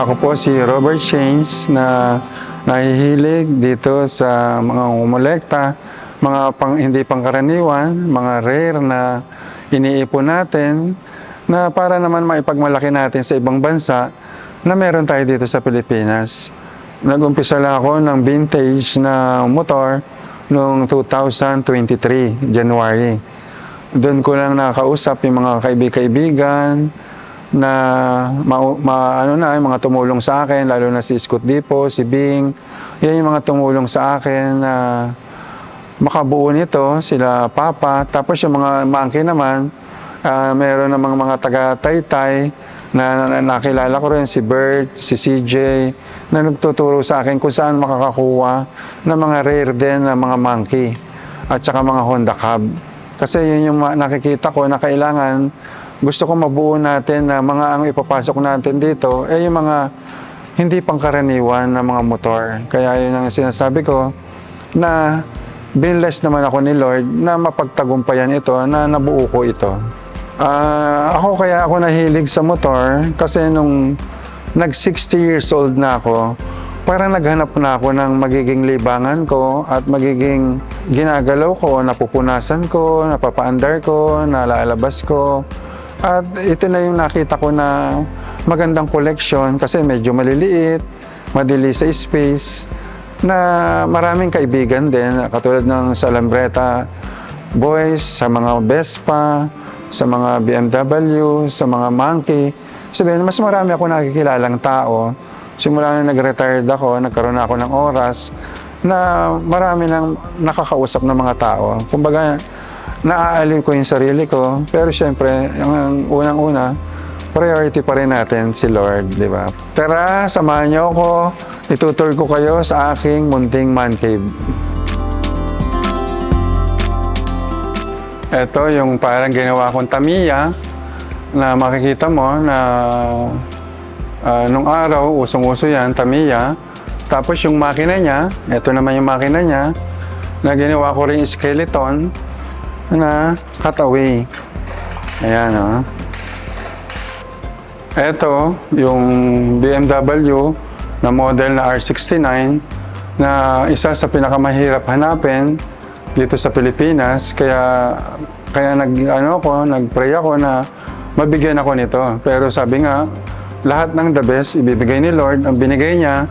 Ako po si Robert Shanes na nahihilig dito sa mga ngumolekta, mga hindi pangkaraniwan, mga rare na iniipon natin na para naman maipagmalaki natin sa ibang bansa na meron tayo dito sa Pilipinas. Nag-umpisa lang ako ng vintage na motor noong 2023, January. Doon ko lang nakausap yung mga kaibigan na yung mga tumulong sa akin, lalo na si Scott Dipo, si Bing. Yan yung mga tumulong sa akin na makabuo nito, sila Papa. Tapos yung mga monkey naman, meron namang mga taga-Taytay na nakilala ko rin, si Bert, si CJ, na nagtuturo sa akin kung saan makakakuha ng mga rare din na mga monkey at saka mga Honda Cab. Kasi yun yung nakikita ko na kailangan, gusto ko mabuo natin na mga ang ipapasok natin dito ay yung mga hindi pangkaraniwan na mga motor. Kaya yun ang sinasabi ko na binless naman ako ni Lord na mapagtagumpayan ito, na nabuo ko ito. Kaya ako nahilig sa motor kasi nung nag 60 years old na ako, parang naghanap na ako ng magiging libangan ko at magiging ginagalaw ko, napupunasan ko, napapaandar ko, nalalabas ko. At ito na yung nakita ko na magandang collection kasi medyo maliliit, madili sa space, na maraming kaibigan din, katulad ng sa Lambretta Boys, sa mga Vespa, sa mga BMW, sa mga Monkey. Sabihin, mas marami ako nakikilalang tao. Simula na nag-retired ako, nagkaroon ako ng oras na marami nang nakakausap ng mga tao. Kumbaga, naaaliw ko yung sarili ko, pero syempre, ang unang-una, priority pa rin natin si Lord, di ba? Tara, samahan niyo ako, itutur ko kayo sa aking munting man cave. Ito yung parang ginawa kong Tamiya na makikita mo na nung araw, usong-uso yan, Tamiya. Tapos yung makina niya, ito naman yung makina niya, na ginawa ko rin skeleton na cutaway. Ayan, o. Ito, yung BMW na model na R69 na isa sa pinakamahirap hanapin dito sa Pilipinas. Kaya nag-pray ako na mabigyan ako nito. Pero sabi nga, lahat ng the best ibibigay ni Lord. Ang binigay niya,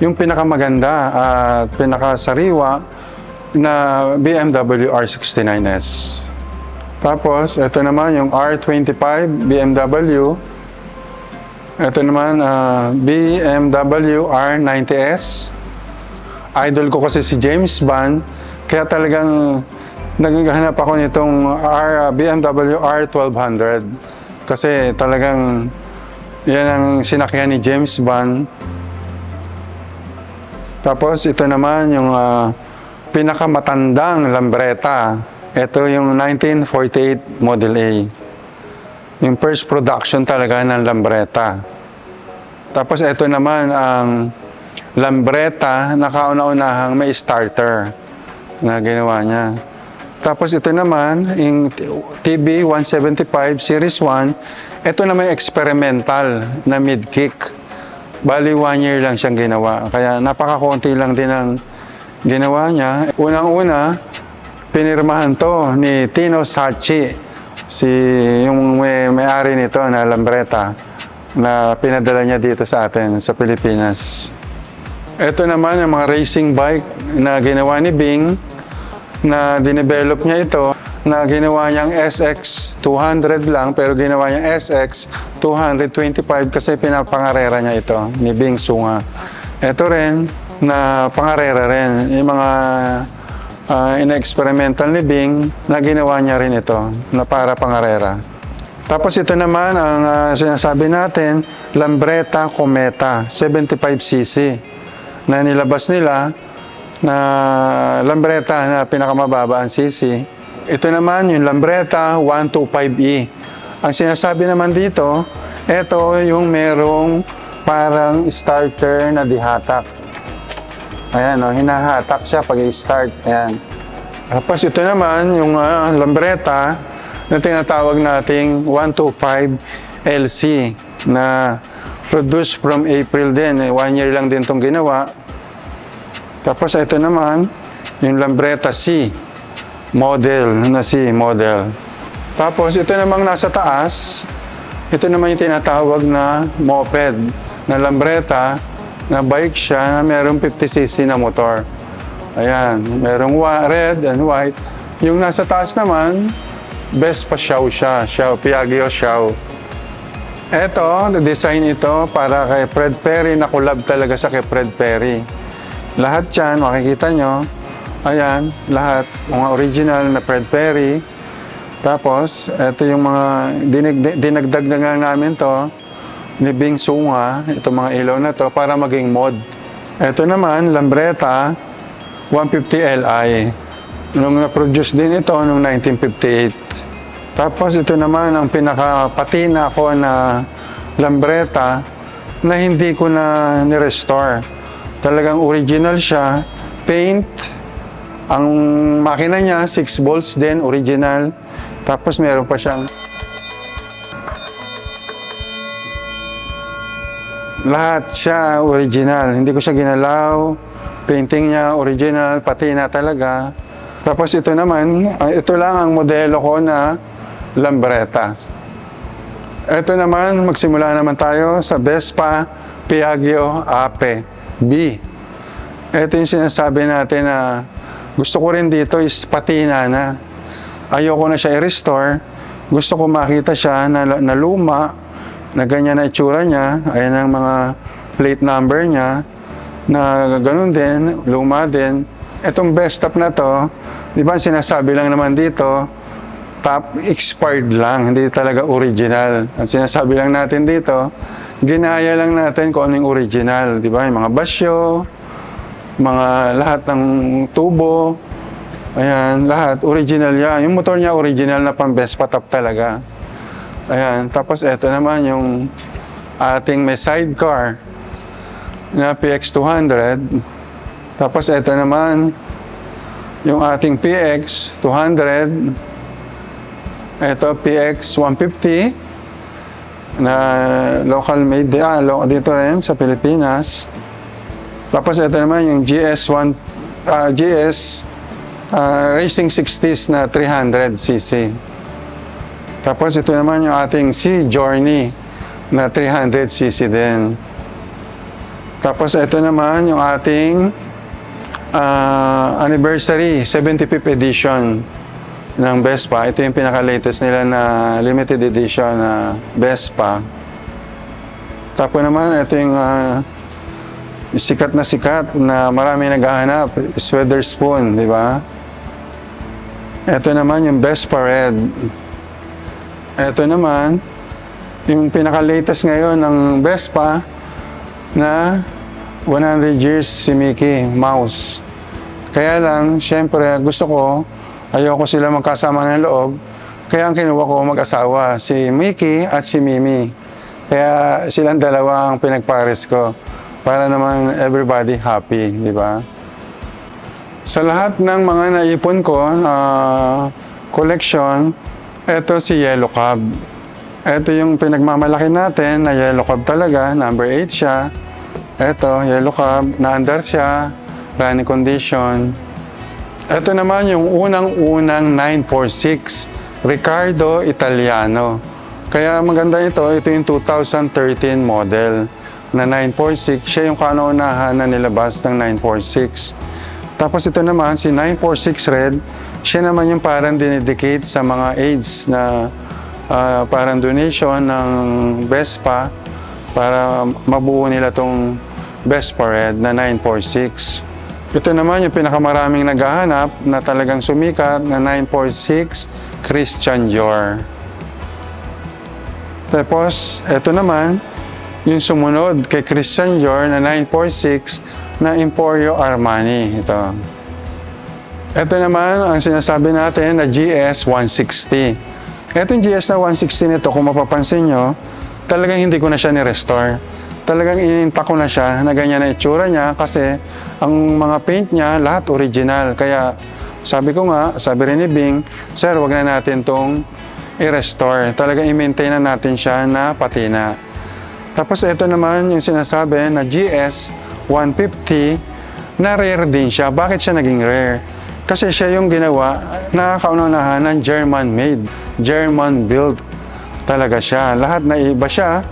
yung pinakamaganda at pinakasariwa na BMW R69S. Tapos, ito naman yung R25 BMW. Ito naman, BMW R90S. Idol ko kasi si James Bond, kaya talagang naghahanap ako nitong BMW R1200. Kasi talagang yan ang sinakyan ni James Bond. Tapos, ito naman yung pinakamatandang Lambretta. Ito yung 1948 Model A. Yung first production talaga ng Lambretta. Tapos ito naman ang Lambretta na kauna-unahang may starter na ginawa niya. Tapos ito naman, yung TB175 Series 1. Ito naman yung experimental na mid-kick. Bali 1 year lang siyang ginawa. Kaya napakakunti lang din ang ginawa niya. Unang-una, pinirmahan to ni Tino Sachi, yung may-ari nito na Lambretta, na pinadala niya dito sa atin, sa Pilipinas. Ito naman yung mga racing bike na ginawa ni Bing, na dinevelop niya ito, na ginawa niyang SX 200 lang, pero ginawa niyang SX 225 kasi pinapangarera niya ito, ni Bing Sunga. Ito rin, na pangarera rin, yung mga in-experimental ni Bing na ginawa niya rin ito na para pangarera. Tapos ito naman ang sinasabi natin, Lambretta Cometa 75cc na nilabas nila na Lambretta na pinakamababa ang cc. Ito naman yung Lambretta 125E. Ang sinasabi naman dito, ito yung merong parang starter na dihatak. Ayan, hinahatak siya pag i-start. Ayan. Tapos ito naman, yung Lambretta na tinatawag nating 125LC na Produced from April din. 1 year lang din itong ginawa. Tapos ito naman, yung Lambretta C. Model. Tapos ito namang nasa taas, ito naman yung tinatawag na moped na Lambretta, na bike siya na merong 50cc na motor. Ayan, merong red and white. Yung nasa taas naman, Vespa Xiao siya, Piaggio Xiao. Ito, design ito para kay Fred Perry, na collab talaga sa kay Fred Perry. Lahat yan, makikita nyo. Ayan, lahat, mga original na Fred Perry. Tapos, ito yung mga dinagdag na nga namin to ni Bing Sunga, itong mga ilaw na to para maging mod. Ito naman, Lambretta 150 Li. Nung na-produce din ito noong 1958. Tapos ito naman ang pinakapatina ko na Lambretta na hindi ko na ni-restore. Talagang original siya, paint. Ang makina niya 6 volts din, original. Tapos meron pa siyang lahat siya original. Hindi ko siya ginalaw. Painting niya original, patina talaga. Tapos ito naman, ito lang ang modelo ko na Lambretta. Ito naman, magsimula naman tayo sa Vespa Piaggio Ape B. Ito yung sinasabi natin na gusto ko rin dito is patina na. Ayoko na siya i-restore. Gusto ko makita siya na luma, na ganyan na itsura niya. Ayan ang mga plate number niya, na ganun din, luma din. Itong best top na to, di ba sinasabi lang naman dito, top expired lang, hindi talaga original. Ang sinasabi lang natin dito, ginaya lang natin kung anong original, di ba? Yung mga basyo, mga lahat ng tubo, ayan, lahat original yan. Yung motor niya original na pang Vespa top talaga. Ayan, tapos ito naman yung ating may sidecar na PX200. Tapos ito naman yung ating PX200. Ito PX150 na local made dito rin sa Pilipinas. Tapos ito naman yung GS Racing 60s na 300cc. Tapos ito naman yung ating C Journey na 300cc din. Tapos ito naman yung ating anniversary 75th edition ng Vespa. Ito yung pinaka-latest nila na limited edition na Vespa. Tapos naman ito yung sikat na marami naghahanap, Weatherspoon, di ba? Ito naman yung Vespa Red. Ito naman yung pinaka-latest ngayon ng Vespa na 100 years si Mickey Mouse. Kaya lang, syempre, gusto ko, ayoko sila magkasama ng loob. Kaya ang kinuha ko mag-asawa, si Mickey at si Mimi. Kaya silang dalawa ang pinagpares ko. Para naman everybody happy, di ba? Sa lahat ng mga naipon ko, collection, ito si Yellow Cab. Ito yung pinagmamalaki natin na Yellow Cab talaga, number 8 siya. Ito, Yellow Cab, na-under siya, running condition. Ito naman yung unang-unang 946, Riccardo Italiano. Kaya maganda ito yung 2013 model na 946. Siya yung kauna-unahan na nilabas ng 946. Tapos ito naman, si 946 Red, siya naman yung parang dinedicate sa mga AIDS na parang donation ng Vespa para mabuo nila tong Vespa Red na 946. Ito naman yung pinakamaraming naghahanap na talagang sumikat na 946 Christian Dior. Tapos, ito naman, yung sumunod kay Christian Dior na 946 na Emporio Armani. Ito naman ang sinasabi natin na GS 160. Itong GS na 160 nito, kung mapapansin nyo, talagang hindi ko na siya ni-restore. Talagang ininta ko na siya na ganyan na itsura niya kasi ang mga paint niya lahat original. Kaya sabi ko nga, sabi rin ni Bing, sir, wag na natin tong i-restore. Talagang i-maintain na natin siya na patina. Tapos ito naman yung sinasabi na GS 150 na rare din siya. Bakit siya naging rare? Kasi siya yung ginawa na kaunahan ng German made, German built talaga siya. Lahat na iba siya,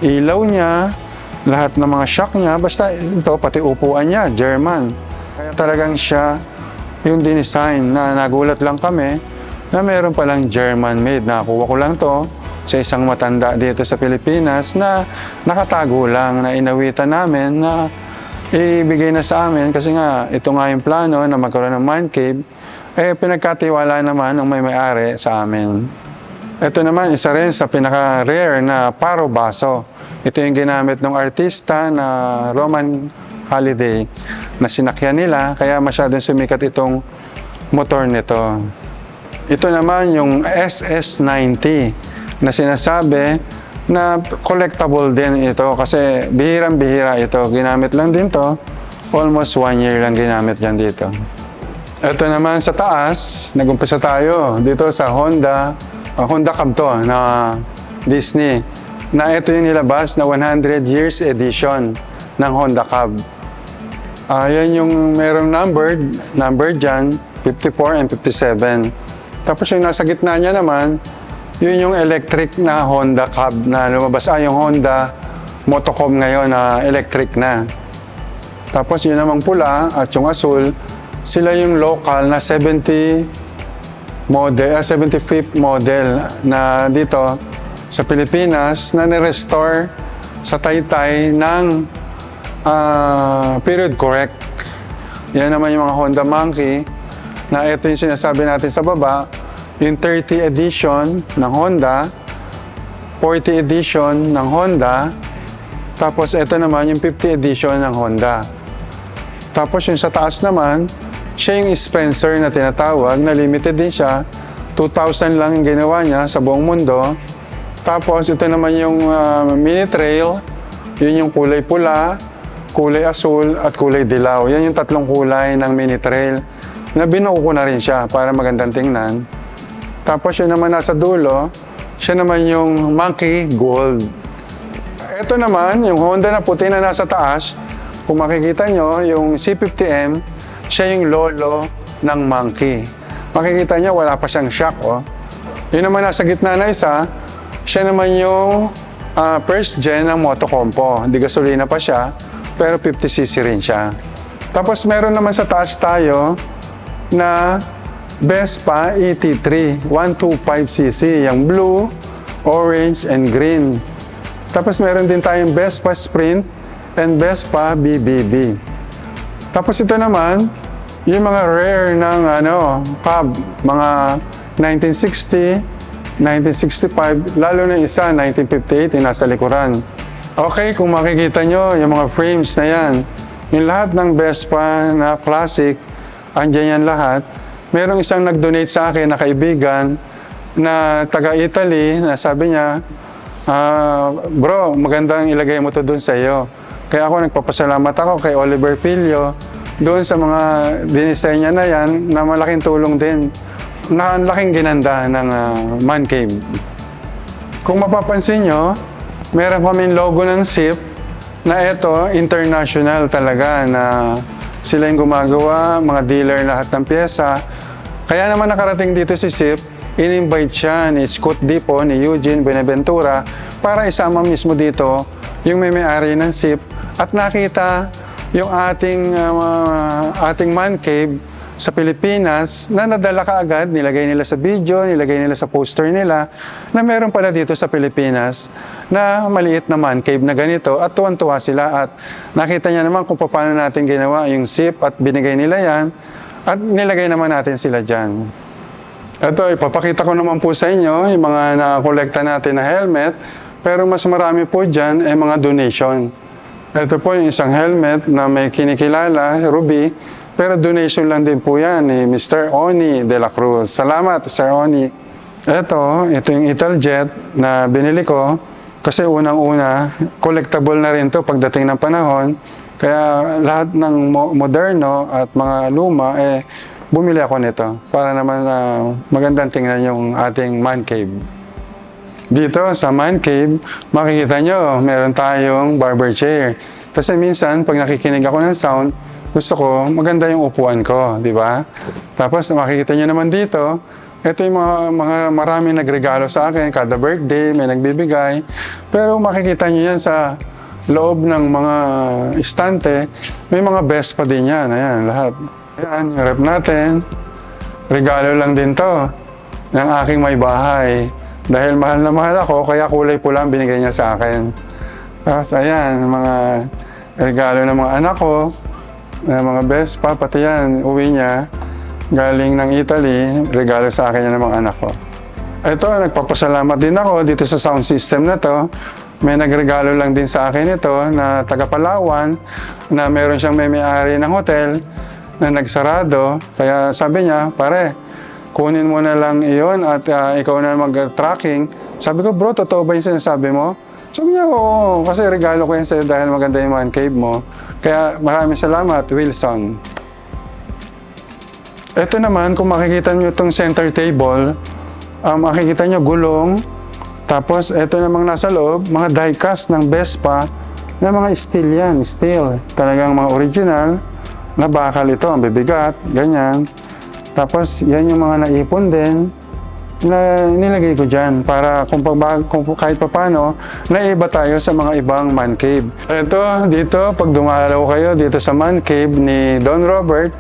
ilaw niya, lahat ng mga shock niya, basta ito, pati upuan niya, German. Kaya talagang siya yung dinesign na nagulat lang kami na meron palang German made. Nakuha ko lang to sa isang matanda dito sa Pilipinas na nakatago lang, na inawitan namin na ibigay na sa amin kasi nga ito nga yung plano na magkaroon ng man cave, pinagkatiwala naman ng may-ari sa amin. Ito naman isa rin sa pinaka-rare na paro baso. Ito yung ginamit ng artista na Roman Holiday na sinakyan nila kaya masyadong sumikat itong motor nito. Ito naman yung SS90 na sinasabi na collectible din ito kasi bihirang-bihira ito. Ginamit lang din to. Almost 1 year lang ginamit dyan dito. Ito naman sa taas, nag-umpisa tayo dito sa Honda Cab to na Disney. Na ito yung nilabas na 100 years edition ng Honda Cab. Yan yung merong number dyan, 54 and 57. Tapos yung nasa gitna niya naman, yun yung electric na Honda Cab na lumabas. Yung Honda Motocom ngayon na electric na. Tapos yun namang pula at yung asul, sila yung local na 75th model na dito sa Pilipinas na nirestore sa Taytay ng period correct. Yan naman yung mga Honda Monkey na ito yung sinasabi natin sa baba. Yung 30 edition ng Honda, 40 edition ng Honda, tapos ito naman yung 50 edition ng Honda. Tapos yung sa taas naman, siya yung Spencer na tinatawag, na limited din siya. 2,000 lang yung ginawa niya sa buong mundo. Tapos ito naman yung mini trail, yun yung kulay pula, kulay asul, at kulay dilaw. Yan yung tatlong kulay ng mini trail na binuo ko na rin siya para magandang tingnan. Tapos yun naman nasa dulo, siya naman yung Monkey Gold. Ito naman, yung Honda na puti na nasa taas, kung makikita nyo, yung C50M, siya yung lolo ng Monkey. Makikita nyo, wala pa siyang shock, oh. Yun naman nasa gitna na isa, siya naman yung first gen ng Motocompo. Hindi gasolina pa siya, pero 50cc rin siya. Tapos meron naman sa taas tayo na Vespa ET3 125cc, yung blue, orange, and green. Tapos meron din tayong Vespa Sprint and Vespa BBB. Tapos ito naman, yung mga rare ng cab, mga 1960, 1965, lalo na isa, 1958, yung nasa likuran. Okay, kung makikita nyo, yung mga frames na yan, yung lahat ng Vespa na classic, andyan yan lahat. Merong isang nag-donate sa akin na kaibigan na taga-Italy na sabi niya, bro, magandang ilagay mo to dun sa iyo. Kaya ako nagpapasalamat ako kay Oliver Pilio doon sa mga dinesign niya na yan na malaking tulong din, na laking ginanda ng Man Cave. Kung mapapansin nyo, meron kaming logo ng SIP na ito, international talaga, na sila yung gumagawa, mga dealer lahat ng pyesa. Kaya naman nakarating dito si SIP, in-invite siya ni Scott Dipo, ni Eugene Benaventura para isama mismo dito yung may-ari ng SIP at nakita yung ating Man Cave sa Pilipinas na nadala kaagad, nilagay nila sa video, nilagay nila sa poster nila na meron pala dito sa Pilipinas na maliit na Man Cave na ganito at tuwan-tuwa sila at nakita niya naman kung paano natin ginawa yung SIP at binigay nila yan at nilagay naman natin sila dyan. Ito, ipapakita ko naman po sa inyo yung mga nakakolekta natin na helmet, pero mas marami po dyan ay mga donation. Ito po yung isang helmet na may kinikilala, Ruby, pero donation lang din po yan ni Mr. Oni de la Cruz. Salamat, Sir Oni. Ito yung Italjet na binili ko kasi unang-una, collectible na rin to pagdating ng panahon. Kaya lahat ng moderno at mga luma, bumili ako nito para naman magandang tingnan yung ating Man Cave. Dito sa man cave, makikita nyo, meron tayong barber chair. Kasi minsan, pag nakikinig ako ng sound, gusto ko, maganda yung upuan ko, di ba? Tapos makikita nyo naman dito, ito yung mga marami nagregalo sa akin, kada birthday, may nagbibigay. Pero makikita nyo yan sa loob ng mga istante, may mga best pa din yan. Ayan, lahat. Ayan, yung rep natin. Regalo lang din to ng aking may bahay. Dahil mahal na mahal ako, kaya kulay pula ang binigay niya sa akin. Tapos ayan, mga regalo ng mga anak ko, ng mga best pa, pati yan, uwi niya. Galing ng Italy, regalo sa akin yan ng mga anak ko. Ito, nagpapasalamat din ako dito sa sound system na to. May nagregalo lang din sa akin ito na taga Palawan, na meron siyang may-ari ng hotel na nagsarado. Kaya sabi niya, pare, kunin mo na lang iyon at ikaw na mag-tracking. Sabi ko, bro, totoo ba yung sinasabi mo? Sabi niya, oo, kasi regalo ko yan sa'yo dahil maganda yung man cave mo. Kaya maraming salamat, Wilson. Ito naman, kung makikita nyo itong center table, makikita nyo gulong. Tapos, ito namang nasa loob, mga die-cast ng Vespa na mga steel yan, steel. Talagang mga original na bakal ito, ang bibigat, ganyan. Tapos, yan yung mga naipon din na nilagay ko dyan para kung kahit papano, naiba tayo sa mga ibang man cave. Ito, dito, pag dumalaw kayo dito sa man cave ni Don Robert,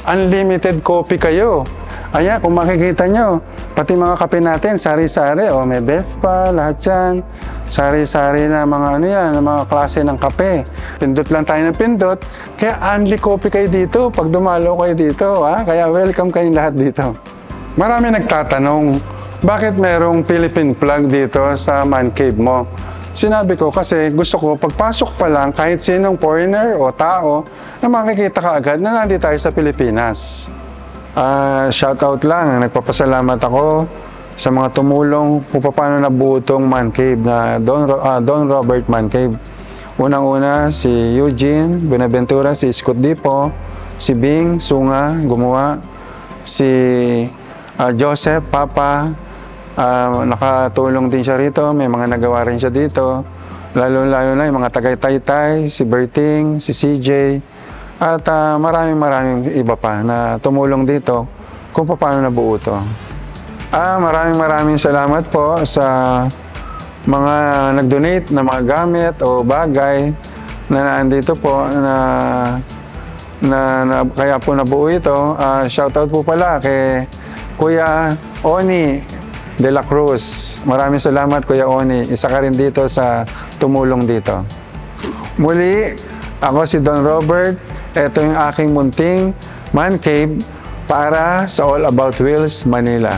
unlimited coffee kayo. Ayan, kung makikita nyo, pati mga kape natin, sari-sari, may Vespa, lahat yan. Sari-sari na mga ano yan, mga klase ng kape. Pindot lang tayo ng pindot, kaya only coffee kayo dito pag dumalo kayo dito. Kaya welcome kayong lahat dito. Marami nagtatanong, bakit merong Philippine flag dito sa man cave mo? Sinabi ko kasi gusto ko pagpasok pa lang kahit sinong foreigner o tao na makikita ka agad na nandito tayo sa Pilipinas. Shout out lang, nagpapasalamat ako sa mga tumulong kung paano nabuo itong man cave na Don Robert Man Cave. Unang-una si Eugene Buenaventura, si Scott Dipo, si Bing Sunga gumawa, si Joseph Papa, nakatulong din siya rito, may mga nagawa rin siya dito. Lalo-lalo na yung mga Tagaytay, si Berting, si CJ, at maraming iba pa na tumulong dito kung paano nabuo ito. Maraming salamat po sa mga nag-donate na mga gamit o bagay na nandito po na kaya po nabuo ito. Shoutout po pala kay Kuya Oni De La Cruz. Maraming salamat, Kuya Oni. Isa ka rin dito sa tumulong dito. Muli, ako si Don Robert. Ito yung aking munting man cave para sa All About Wheels, Manila.